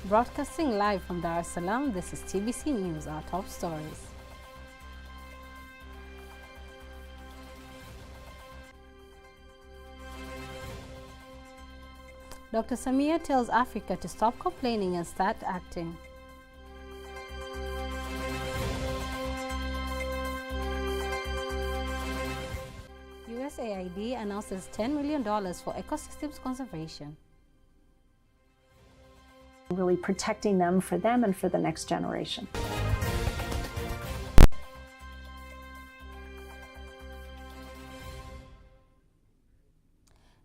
Broadcasting live from Dar es Salaam, this is TBC News, our top stories. Dr. Samia tells Africa to stop complaining and start acting. USAID announces $10 million for ecosystems conservation. Really protecting them and for the next generation.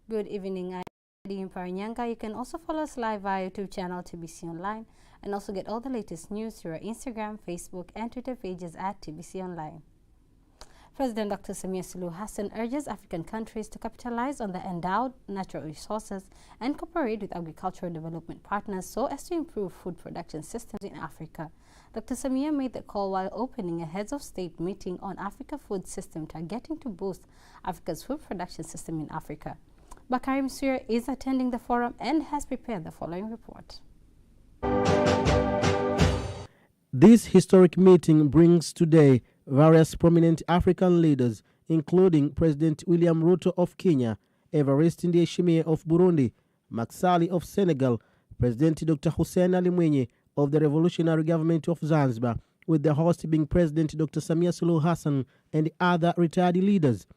Good evening, I'm in Paranyanga. You can also follow us live via YouTube channel TBC Online and also get all the latest news through our Instagram, Facebook, and Twitter pages at TBC Online. President Dr. Samia Suluhu Hassan urges African countries to capitalize on the endowed natural resources and cooperate with agricultural development partners so as to improve food production systems in Africa. Dr. Samia made the call while opening a Heads of State meeting on Africa food system targeting to boost Africa's food production system in Africa. Bakarim Suyer is attending the forum and has prepared the following report. This historic meeting brings today various prominent African leaders, including President William Ruto of Kenya, Evariste Ndayishimiye of Burundi, Macky Sall of Senegal, President Dr. Hussein Ali Mwinyi of the Revolutionary Government of Zanzibar, with the host being President Dr. Samia Suluhu Hassan and other retired leaders.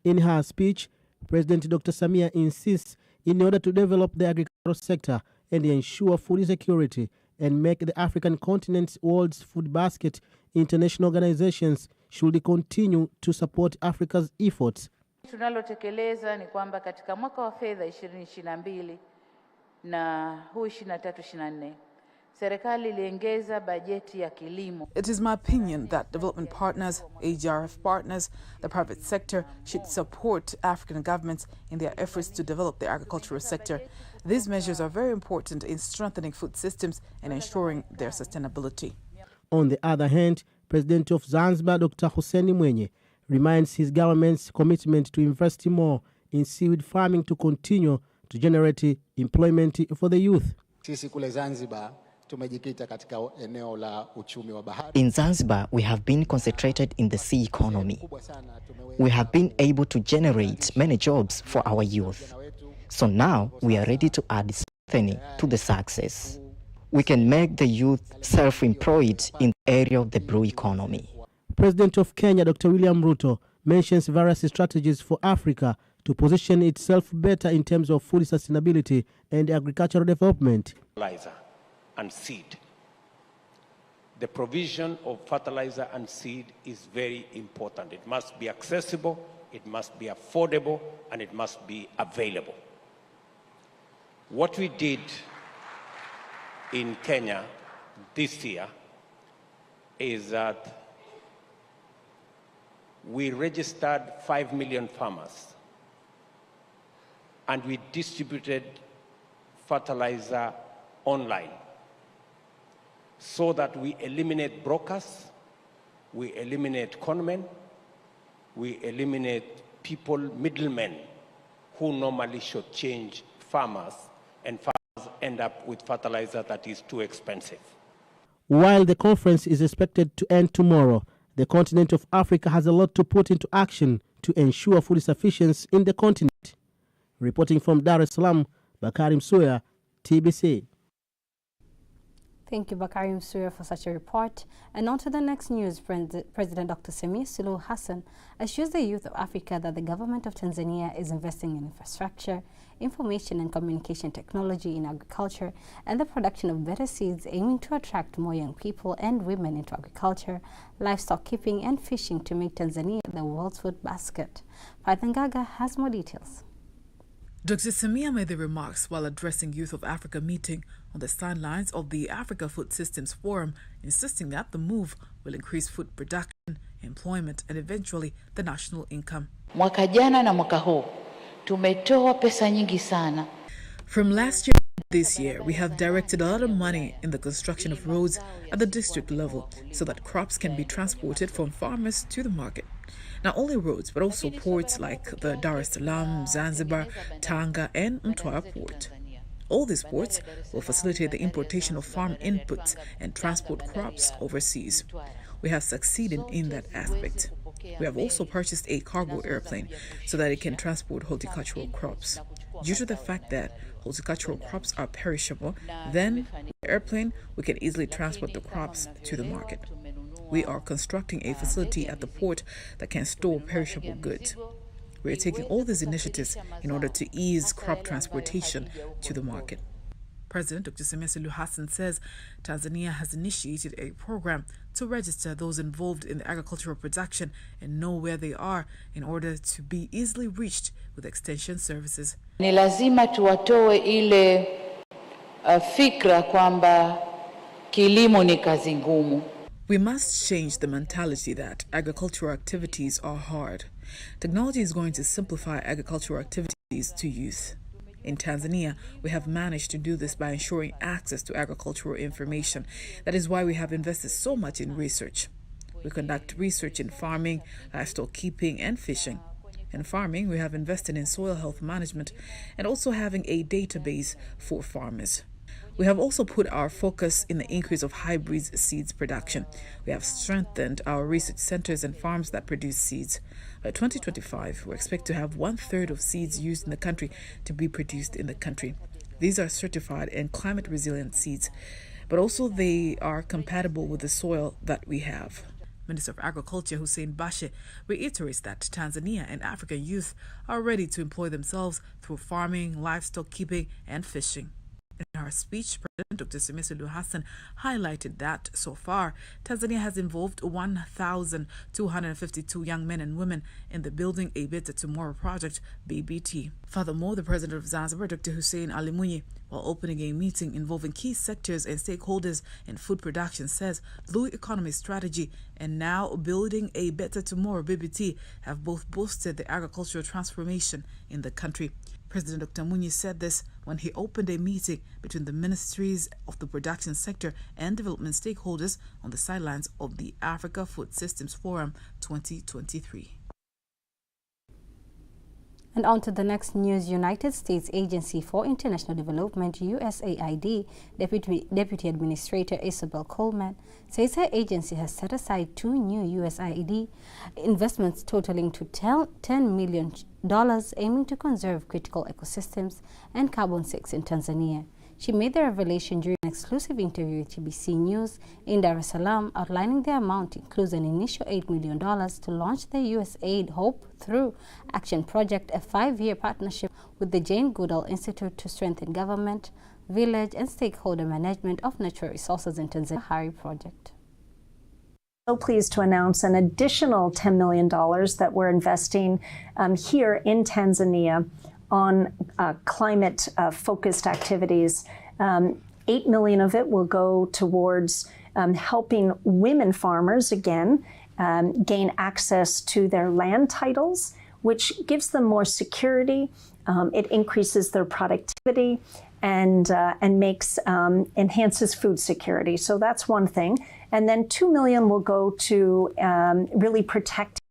In her speech, President Dr. Samia insists in order to develop the agricultural sector and ensure food security and make the African continent's world's food basket, international organizations should continue to support Africa's efforts. Tunalotekeleza ni kwamba katika mwaka wa fedha 2022 na huu 23-24 serikali iliongeza bajeti ya kilimo. It is my opinion that development partners, AGRF partners, the private sector should support African governments in their efforts to develop the agricultural sector. These measures are very important in strengthening food systems and ensuring their sustainability. On the other hand, President of Zanzibar, Dr. Hussein Mwinyi, reminds his government's commitment to invest more in seaweed farming to continue to generate employment for the youth. Sisi kule Zanzibar tumejikita katika eneo la uchumi wa bahari. In Zanzibar, we have been concentrated in the sea economy. We have been able to generate many jobs for our youth. So now we are ready to add strengthening to the success. We can make the youth self-employed in the area of the blue economy. President of Kenya, Dr. William Ruto, mentions various strategies for Africa to position itself better in terms of food sustainability and agricultural development. Fertilizer and seed. The provision of fertilizer and seed is very important. It must be accessible, it must be affordable, and it must be available. What we did in Kenya this year is that we registered 5 million farmers and we distributed fertilizer online so that we eliminate brokers, we eliminate conmen, we eliminate people, middlemen, who normally should change farmers, and farmers end up with fertilizer that is too expensive. While the conference is expected to end tomorrow, the continent of Africa has a lot to put into action to ensure food sufficiency in the continent. Reporting from Dar es Salaam, Bakarim Suyer, TBC. Thank you, Bakarim Suyer, for such a report. And on to the next news. President Dr. Samia Suluhu Hassan assures the youth of Africa that the government of Tanzania is investing in infrastructure, information and communication technology in agriculture, and the production of better seeds, aiming to attract more young people and women into agriculture, livestock keeping, and fishing to make Tanzania the world's food basket. Paithangaga has more details. Dr. Samia made the remarks while addressing Youth of Africa meeting on the sidelines of the Africa Food Systems Forum, insisting that the move will increase food production, employment, and eventually the national income. Mwaka jana na mwaka huu tumetoa pesa nyingi sana. From last year to this year, we have directed a lot of money in the construction of roads at the district level so that crops can be transported from farmers to the market. Not only roads, but also ports like the Dar es Salaam, Zanzibar, Tanga, and Mtwara port. All these ports will facilitate the importation of farm inputs and transport crops overseas. We have succeeded in that aspect. We have also purchased a cargo airplane so that it can transport horticultural crops. Due to the fact that horticultural crops are perishable, then with the airplane, we can easily transport the crops to the market. We are constructing a facility at the port that can store perishable goods. We are taking all these initiatives in order to ease crop transportation to the market. President Dr. Samia Suluhu Hassan says Tanzania has initiated a program to register those involved in the agricultural production and know where they are in order to be easily reached with extension services. Ni lazima tuwatoe ile fikra kwamba kilimo ni kazi ngumu. We must change the mentality that agricultural activities are hard. Technology is going to simplify agricultural activities to youth. In Tanzania, we have managed to do this by ensuring access to agricultural information. That is why we have invested so much in research. We conduct research in farming, livestock keeping, and fishing. In farming, we have invested in soil health management and also having a database for farmers. We have also put our focus in the increase of hybrid seeds production. We have strengthened our research centers and farms that produce seeds. By 2025, we expect to have 1/3 of seeds used in the country to be produced in the country. These are certified and climate resilient seeds, but also they are compatible with the soil that we have. Minister of Agriculture Hussein Bashe reiterates that Tanzania and African youth are ready to employ themselves through farming, livestock keeping, and fishing. In her speech, President Dr. Samia Suluhu Hassan highlighted that so far, Tanzania has involved 1,252 young men and women in the Building a Better Tomorrow project, BBT. Furthermore, the President of Zanzibar, Dr. Hussein Ali Mwinyi, while opening a meeting involving key sectors and stakeholders in food production, says Blue Economy Strategy and now Building a Better Tomorrow, BBT, have both boosted the agricultural transformation in the country. President Dr. Mwinyi said this when he opened a meeting between the ministries of the production sector and development stakeholders on the sidelines of the Africa Food Systems Forum 2023. And on to the next news. United States Agency for International Development, USAID, Deputy Administrator Isabel Coleman, says her agency has set aside 2 new USAID investments totaling to $10 million, aiming to conserve critical ecosystems and carbon sinks in Tanzania. She made the revelation during an exclusive interview with TBC News in Dar es Salaam, outlining the amount includes an initial $8 million to launch the USAID Hope Through Action Project, a 5-year partnership with the Jane Goodall Institute to strengthen government, village, and stakeholder management of natural resources in Tanzania. Hari project. So pleased to announce an additional $10 million that we're investing here in Tanzania on climate-focused activities. $8 million of it will go towards helping women farmers, again, gain access to their land titles, which gives them more security. It increases their productivity and enhances food security. So that's one thing. And then $2 million will go to really protecting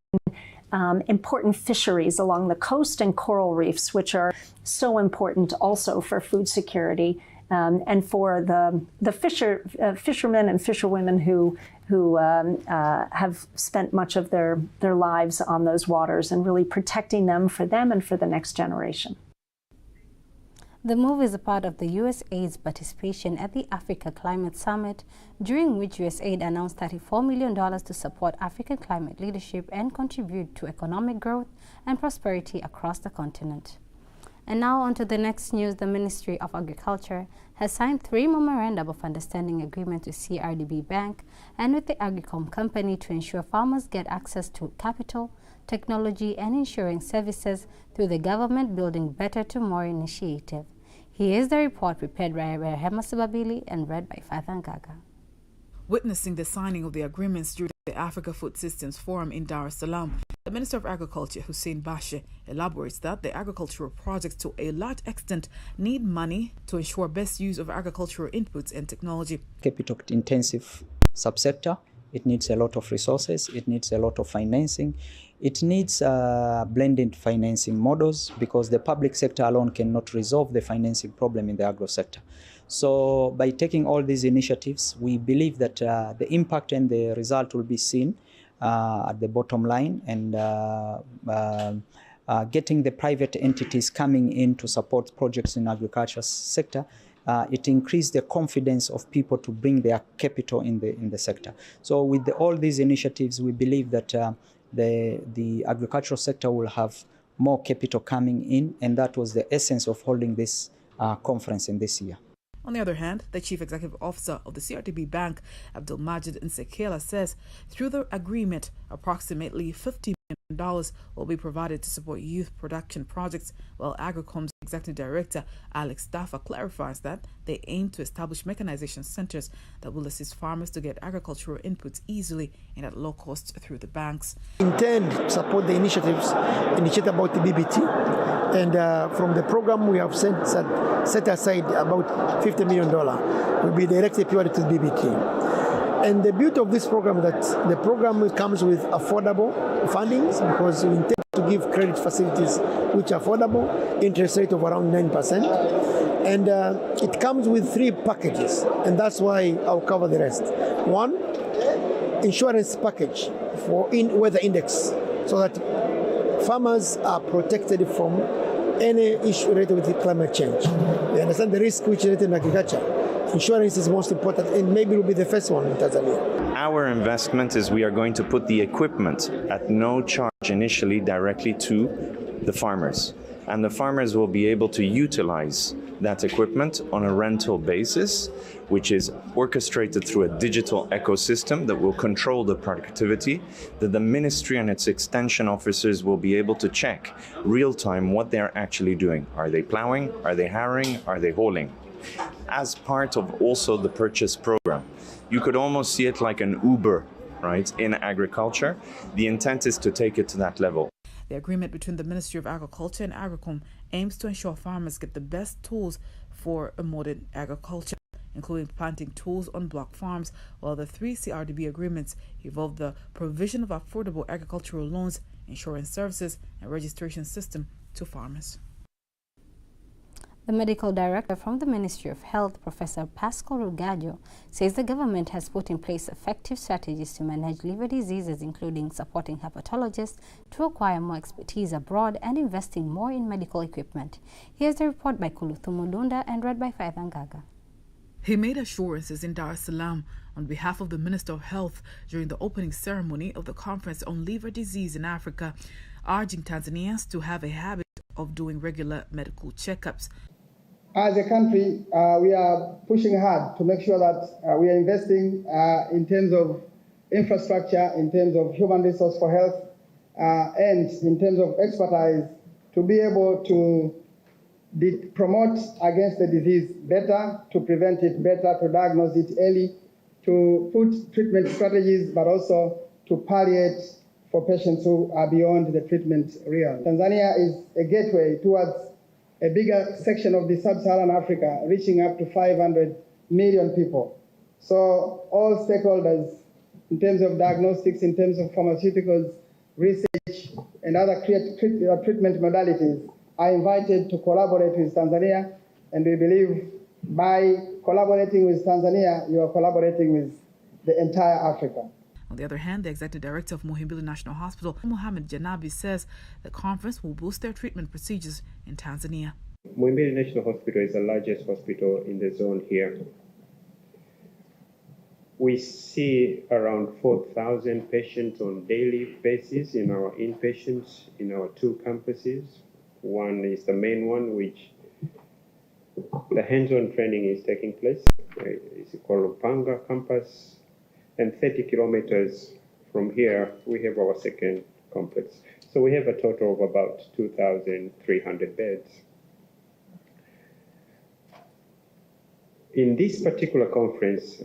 important fisheries along the coast and coral reefs, which are so important also for food security and for the fishermen and fisherwomen who have spent much of their lives on those waters, and really protecting them and for the next generation. The move is a part of the USAID's participation at the Africa Climate Summit, during which USAID announced $34 million to support African climate leadership and contribute to economic growth and prosperity across the continent. And now on to the next news. The Ministry of Agriculture has signed 3 memorandum of understanding agreements with CRDB Bank and with the Agricom Company to ensure farmers get access to capital, technology, and insurance services through the Government Building Better Tomorrow initiative. Here is the report prepared by Rehema Subabili and read by Fathan Gaga. Witnessing the signing of the agreements during the Africa Food Systems Forum in Dar es Salaam, the Minister of Agriculture, Hussein Bashe, elaborates that the agricultural projects to a large extent need money to ensure best use of agricultural inputs and technology. Capital-intensive subsector, it needs a lot of resources, it needs a lot of financing, It needs blended financing models because the public sector alone cannot resolve the financing problem in the agro sector. So by taking all these initiatives, we believe that the impact and the result will be seen at the bottom line, and getting the private entities coming in to support projects in agriculture sector, it increased the confidence of people to bring their capital in the sector. So with all these initiatives, we believe that the agricultural sector will have more capital coming in, and that was the essence of holding this conference in this year. On the other hand, the Chief Executive Officer of the CRDB Bank, Abdulmajid Nsekela, says through the agreement, approximately $50 million will be provided to support youth production projects, while Agricom's Executive Director, Alex Daffa, clarifies that they aim to establish mechanization centers that will assist farmers to get agricultural inputs easily and at low cost through the banks. Intend to support the initiatives initiated about the BBT, and from the program we have set aside about $50 million will be directed purely to the BBT. And the beauty of this program is that the program comes with affordable fundings, because we intend to give credit facilities which are affordable, interest rate of around 9%. And it comes with 3 packages, and that's why I'll cover the rest. 1, insurance package for weather index, so that farmers are protected from any issue related with climate change. We understand the risk which is related in agriculture. Insurance is most important, and maybe it will be the first one in Tanzania. Our investment is we are going to put the equipment at no charge initially directly to the farmers. And the farmers will be able to utilize that equipment on a rental basis, which is orchestrated through a digital ecosystem that will control the productivity, that the ministry and its extension officers will be able to check real-time what they're actually doing. Are they plowing? Are they harrowing? Are they hauling? As part of also the purchase program. You could almost see it like an Uber, right, in agriculture. The intent is to take it to that level. The agreement between the Ministry of Agriculture and Agricom aims to ensure farmers get the best tools for a modern agriculture, including planting tools on block farms, while the 3 CRDB agreements involve the provision of affordable agricultural loans, insurance services, and registration system to farmers. The medical director from the Ministry of Health, Professor Pascal Rugajo, says the government has put in place effective strategies to manage liver diseases, including supporting hepatologists to acquire more expertise abroad and investing more in medical equipment. Here's the report by Kuluthu Mudunda and read by Faithan Gaga. He made assurances in Dar es Salaam on behalf of the Minister of Health during the opening ceremony of the Conference on Liver Disease in Africa, urging Tanzanians to have a habit of doing regular medical checkups. As a country, we are pushing hard to make sure that we are investing in terms of infrastructure, in terms of human resource for health, and in terms of expertise to be able to promote against the disease better, to prevent it better, to diagnose it early, to put treatment strategies, but also to palliate for patients who are beyond the treatment realm. Tanzania is a gateway towards a bigger section of the sub-Saharan Africa, reaching up to 500 million people. So all stakeholders, in terms of diagnostics, in terms of pharmaceuticals, research, and other treatment modalities, are invited to collaborate with Tanzania, and we believe by collaborating with Tanzania, you are collaborating with the entire Africa. On the other hand, the Executive Director of Muhimbili National Hospital, Mohamed Janabi, says the conference will boost their treatment procedures in Tanzania. Muhimbili National Hospital is the largest hospital in the zone here. We see around 4,000 patients on a daily basis in our inpatients in our 2 campuses. One is the main one, which the hands-on training is taking place. It's called Panga campus. And 30 kilometers from here, we have our second complex. So we have a total of about 2,300 beds. In this particular conference,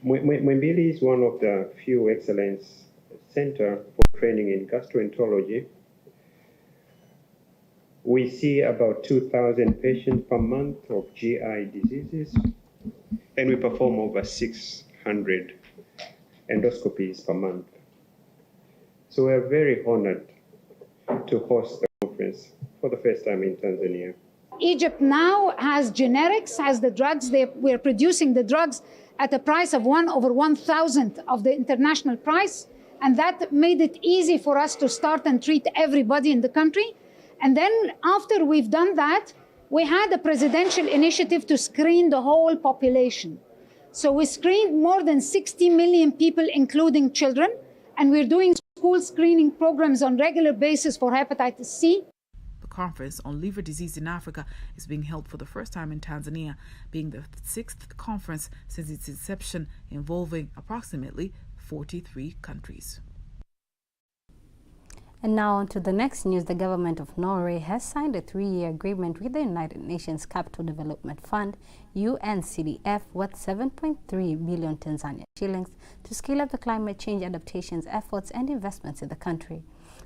Muhimbili is one of the few excellence centers for training in gastroenterology. We see about 2,000 patients per month of GI diseases, and we perform over 600 endoscopies per month. So we are very honored to host the conference for the first time in Tanzania. Egypt now has generics, has the drugs. We're producing the drugs at a price of 1/1000 of the international price. And that made it easy for us to start and treat everybody in the country. And then after we've done that, we had a presidential initiative to screen the whole population. So we screened more than 60 million people, including children. And we're doing school screening programs on regular basis for hepatitis C. The conference on liver disease in Africa is being held for the first time in Tanzania, being the 6th conference since its inception, involving approximately 43 countries. And now on to the next news. The government of Norway has signed a 3-year agreement with the United Nations Capital Development Fund, UNCDF, worth 7.3 billion Tanzanian shillings to scale up the climate change adaptations efforts and investments in the country.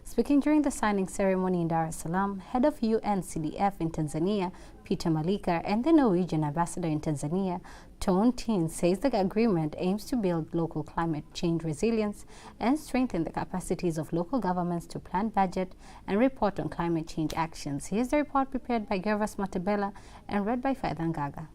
Speaking during the signing ceremony in Dar es Salaam, head of UNCDF in Tanzania, Peter Malika, and the Norwegian ambassador in Tanzania, Tone Tin, says the agreement aims to build local climate change resilience and strengthen the capacities of local governments to plan, budget, and report on climate change actions. Here's the report prepared by Gervas Matabella and read by Faidan Gaga.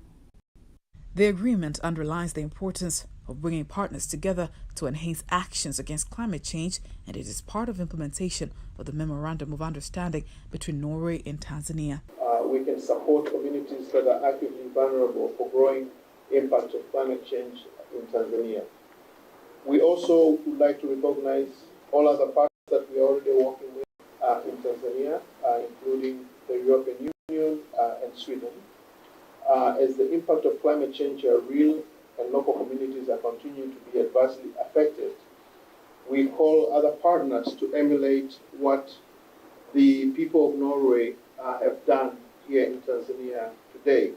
The agreement underlines the importance of bringing partners together to enhance actions against climate change, and it is part of implementation of the Memorandum of Understanding between Norway and Tanzania. We can support communities that are actively vulnerable for growing impact of climate change in Tanzania. We also would like to recognize all other partners that we are already working with in Tanzania, including the European Union and Sweden. As the impact of climate change are real and local communities are continuing to be adversely affected, we call other partners to emulate what the people of Norway have done here in Tanzania today,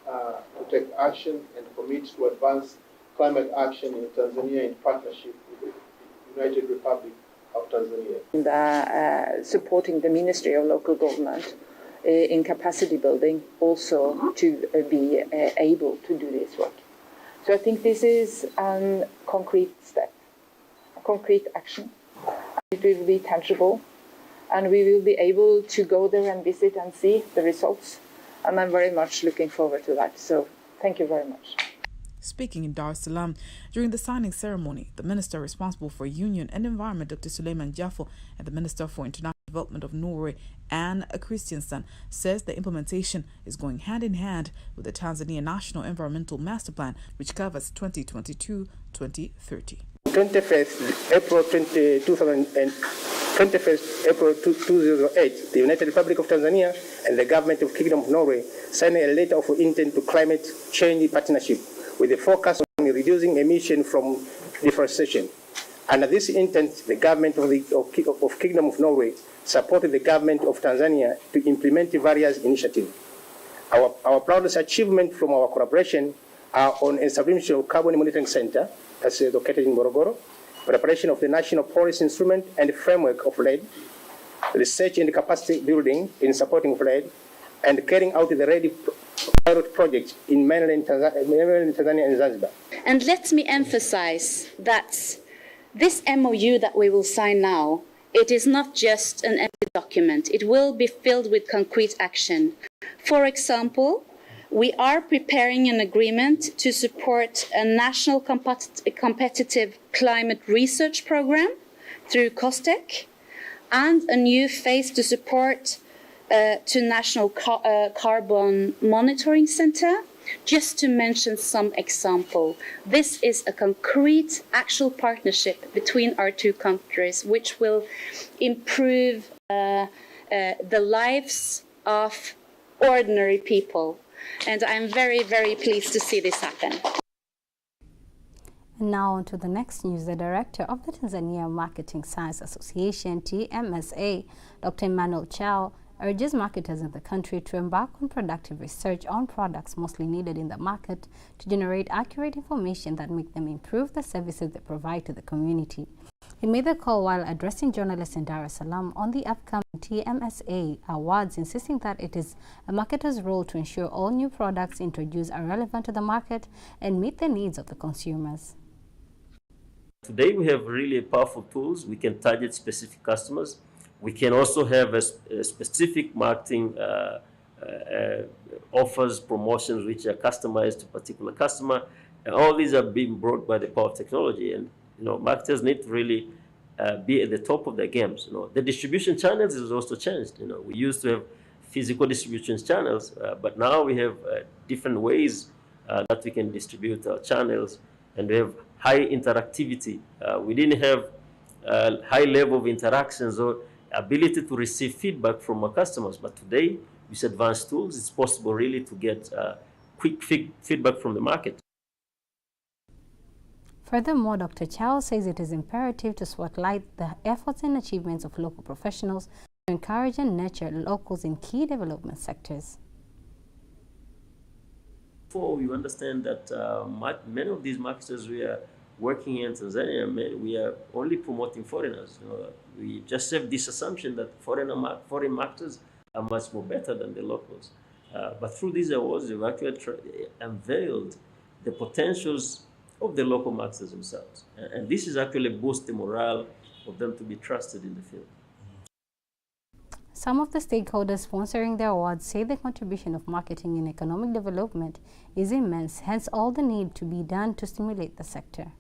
to take action and commit to advance climate action in Tanzania in partnership with the United Republic of Tanzania. And, supporting the Ministry of Local Government in capacity building also to be able to do this work. So I think this is a concrete step, a concrete action. It will be tangible, and we will be able to go there and visit and see the results. And I'm very much looking forward to that. So thank you very much. Speaking in Dar es Salaam during the signing ceremony, the Minister responsible for Union and Environment, Dr. Suleiman Jaffo, and the Minister for International Development of Norway, Anne Christiansen, says the implementation is going hand in hand with the Tanzania National Environmental Master Plan, which covers 2022-2030. 21st April 2008, the United Republic of Tanzania and the Government of Kingdom of Norway signed a letter of intent to climate change partnership with a focus on reducing emission from deforestation. Under this intent, the Government of Kingdom of Norway supported the Government of Tanzania to implement various initiatives. Our proudest achievement from our collaboration are on establishment of Carbon Monitoring Center, that's located in Morogoro, preparation of the National Policy Instrument and Framework of LEAD, research and capacity building in supporting LEAD, and carrying out the READY pilot project in mainland Tanzania and Zanzibar. And let me emphasize that this MOU that we will sign now, it is not just an empty document. It will be filled with concrete action. For example, we are preparing an agreement to support a national competitive climate research program through COSTECH, and a new phase to support to National Carbon Monitoring Center, just to mention some example. This is a concrete actual partnership between our two countries, which will improve the lives of ordinary people. And I'm very, very pleased to see this happen. And now on to the next news. The director of the Tanzania Marketing Science Association, TMSA, Dr. Emmanuel Chao, urges marketers in the country to embark on productive research on products mostly needed in the market to generate accurate information that make them improve the services they provide to the community. He made the call while addressing journalists in Dar es Salaam on the upcoming TMSA Awards, insisting that it is a marketer's role to ensure all new products introduced are relevant to the market and meet the needs of the consumers. Today we have really powerful tools. We can target specific customers. We can also have a specific marketing offers, promotions which are customized to a particular customer. And all these are being brought by the power of technology. And marketers need to really be at the top of their games. The distribution channels has also changed. We used to have physical distribution channels, but now we have different ways that we can distribute our channels, and we have high interactivity. We didn't have high level of interactions or ability to receive feedback from our customers, but today, with advanced tools, it's possible really to get quick feedback from the market. Furthermore, Dr. Charles says it is imperative to spotlight the efforts and achievements of local professionals to encourage and nurture locals in key development sectors. We understand that many of these marketers we are working in Tanzania, we are only promoting foreigners. We just have this assumption that foreign marketers are much more better than the locals. But through these awards, we've actually unveiled the potentials of the local marketers themselves. And this is actually boost the morale of them to be trusted in the field. Some of the stakeholders sponsoring the awards say the contribution of marketing in economic development is immense, hence all the need to be done to stimulate the sector.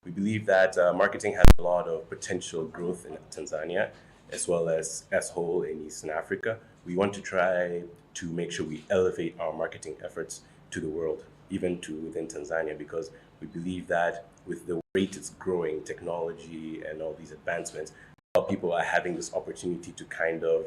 We believe that marketing has a lot of potential growth in Tanzania, as well as whole in Eastern Africa. We want to try to make sure we elevate our marketing efforts to the world, even to within Tanzania, because we believe that with the rate it's growing, technology and all these advancements, people are having this opportunity to kind of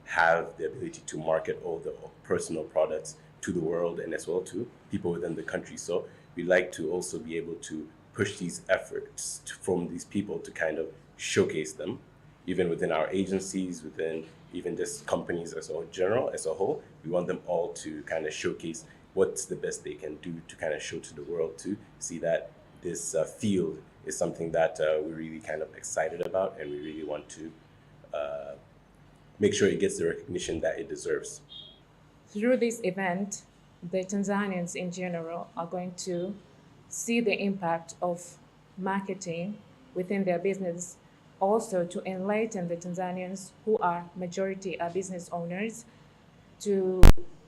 have the ability to market all the personal products to the world and as well to people within the country. So we like to also be able to push these efforts from these people to kind of showcase them, even within our agencies, within even just companies as a whole. We want them all to kind of showcase what's the best they can do to kind of show to the world to see that this field is something that we're really kind of excited about, and we really want to make sure it gets the recognition that it deserves. Through this event, the Tanzanians in general are going to see the impact of marketing within their business, also to enlighten the Tanzanians who are majority are business owners, to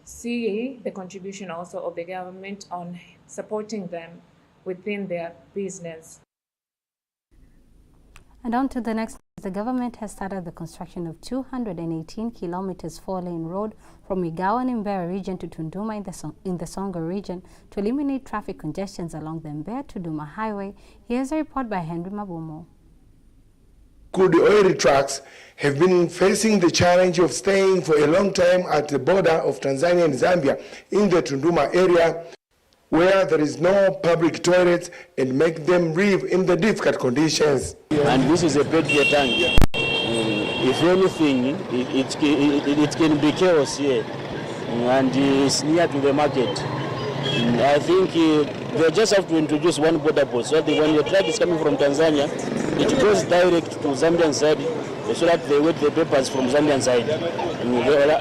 see the contribution also of the government on supporting them within their business. And on to the next. The government has started the construction of 218 kilometers four-lane road from Igawa and Mbeya region to Tunduma in the Songo region to eliminate traffic congestions along the Mbeya-Tunduma highway. Here's a report by Henry Mabumo. Crude oil trucks have been facing the challenge of staying for a long time at the border of Tanzania and Zambia in the Tunduma area, where there is no public toilets, and make them live in the difficult conditions. And this is a petrol tank. If anything, it can be chaos here, and it's near to the market. I think they just have to introduce one border post, so that when the truck is coming from Tanzania, it goes direct to Zambian side, so that they wait the papers from Zambian side.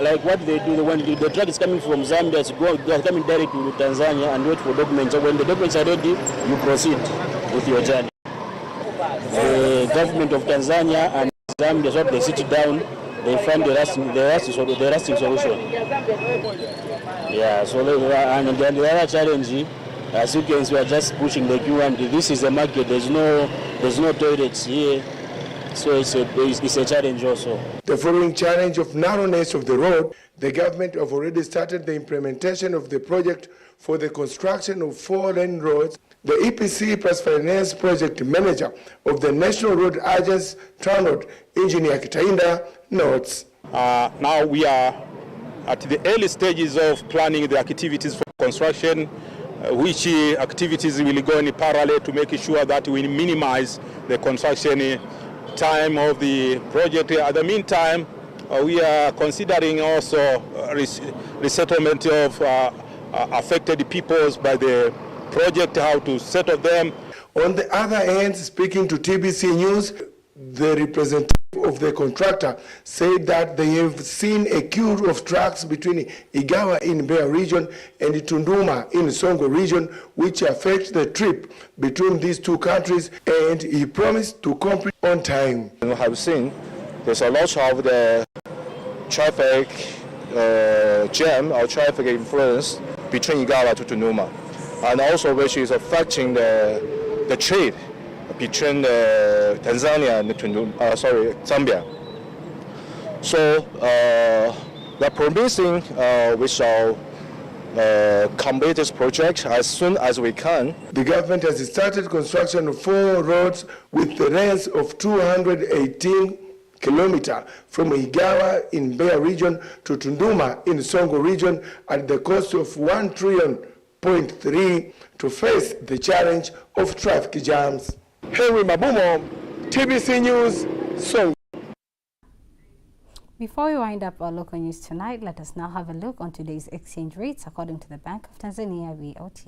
Like what they do, when the truck is coming from Zambia, they are coming direct to Tanzania and wait for documents. So when the documents are ready, you proceed with your journey. The government of Tanzania and Zambia, so they sit down, they find the lasting solution. Yeah, so and then the other challenge, as you can see, we are just pushing the queue, and this is a market. There's no toilets here, so it's a challenge also. The following challenge of narrowness of the road, the government have already started the implementation of the project for the construction of 4-lane roads. The EPC plus finance project manager of the National Road Agency, TRANROAD, Engineer Kitainda, notes. Now we are at the early stages of planning the activities for construction, which activities will go in parallel to make sure that we minimize the construction time of the project. At the meantime, we are considering also resettlement of affected peoples by the project, how to settle them. On the other hand, speaking to TBC News, the representative of the contractor said that they have seen a queue of trucks between Igawa in Mbeya region and Tunduma in Songo region, which affect the trip between these two countries, and he promised to complete on time. We have seen there's a lot of the traffic jam or traffic influence between Igawa to Tunduma, and also which is affecting the trade between Tanzania and Zambia. So they're promising we shall complete this project as soon as we can. The government has started construction of 4 roads with the length of 218 kilometers from Igawa in Mbeya region to Tunduma in Songo region at the cost of $1.3 trillion to face the challenge of traffic jams. Henry Mabumo, TBC News, Songo. Before we wind up our local news tonight, let us now have a look on today's exchange rates according to the Bank of Tanzania, BOT.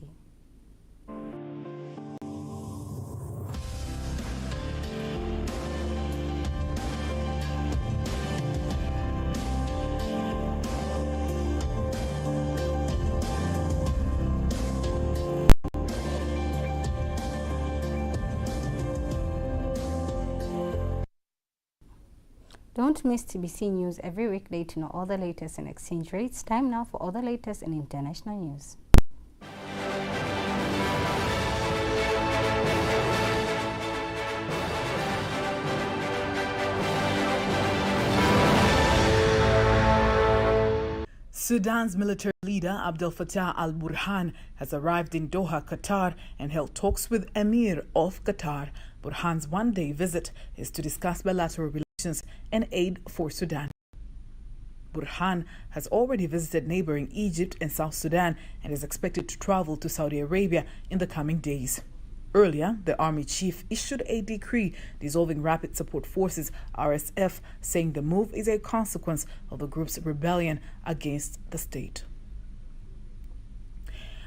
Don't miss TBC News every weekday to know all the latest in exchange rates. Time now for all the latest in international news. Sudan's military leader Abdel Fattah al-Burhan has arrived in Doha, Qatar, and held talks with Emir of Qatar. Burhan's one-day visit is to discuss bilateral relations and aid for Sudan. Burhan has already visited neighboring Egypt and South Sudan and is expected to travel to Saudi Arabia in the coming days. Earlier, the army chief issued a decree dissolving Rapid Support Forces (RSF), saying the move is a consequence of the group's rebellion against the state.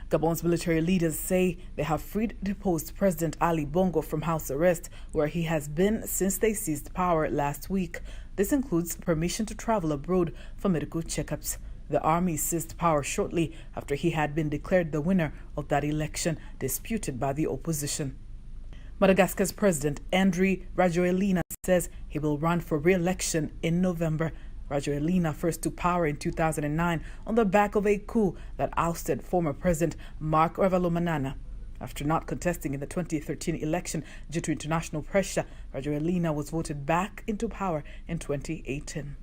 Gabon's military leaders say they have freed deposed President Ali Bongo from house arrest, where he has been since they seized power last week. This includes permission to travel abroad for medical checkups. The army seized power shortly after he had been declared the winner of that election disputed by the opposition. Madagascar's President Andry Rajoelina says he will run for re-election in November. Rajoelina first took power in 2009 on the back of a coup that ousted former President Marc Ravalomanana. After not contesting in the 2013 election due to international pressure, Rajoelina was voted back into power in 2018.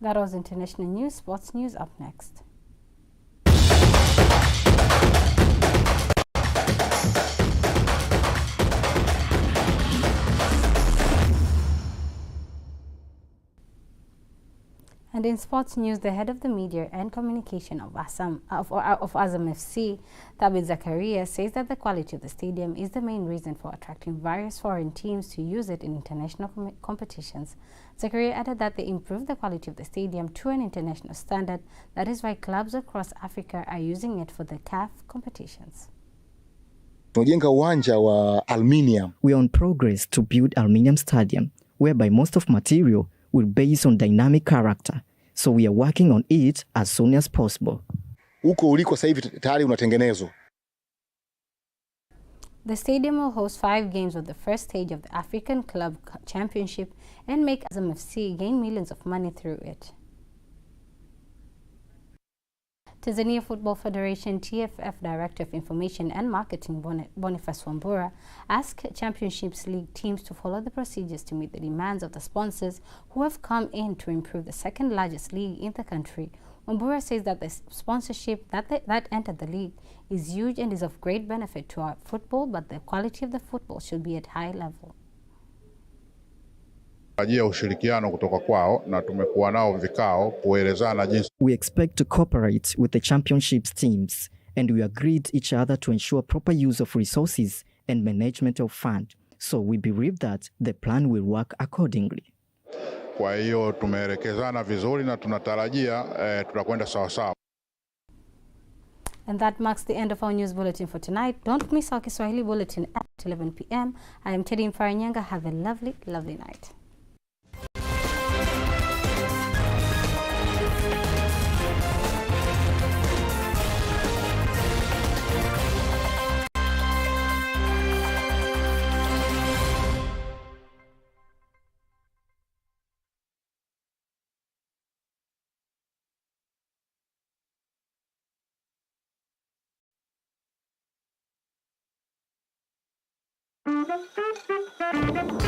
That was international news. Sports news up next. And in sports news, the head of the media and communication of Azam FC, Thabit Zakaria, says that the quality of the stadium is the main reason for attracting various foreign teams to use it in international competitions. Zakaria added that they improved the quality of the stadium to an international standard. That is why clubs across Africa are using it for the CAF competitions. Tunajenga uwanja wa aluminium. We are on progress to build aluminium stadium, whereby most of material will base on dynamic character. So we are working on it as soon as possible. Uko uliko sasa hivi tayari unatengenezwa. The stadium will host 5 games of the first stage of the African Club Championship and make Azam FC gain millions of money through it. Tanzania Football Federation TFF Director of Information and Marketing Boniface Wambura asked Championships League teams to follow the procedures to meet the demands of the sponsors who have come in to improve the second largest league in the country. Wambura says that the sponsorship that entered the league is huge and is of great benefit to our football, but the quality of the football should be at high level. We expect to cooperate with the championships teams, and we agreed each other to ensure proper use of resources and management of funds. So we believe that the plan will work accordingly. Kwa hiyo tumeelekezana vizuri na tunatarajia tutakwenda sawa sawa. And that marks the end of our news bulletin for tonight. Don't miss our Kiswahili bulletin at 11 p.m. I am Teddy Mfaranyanga. Have a lovely, lovely night. Thank you.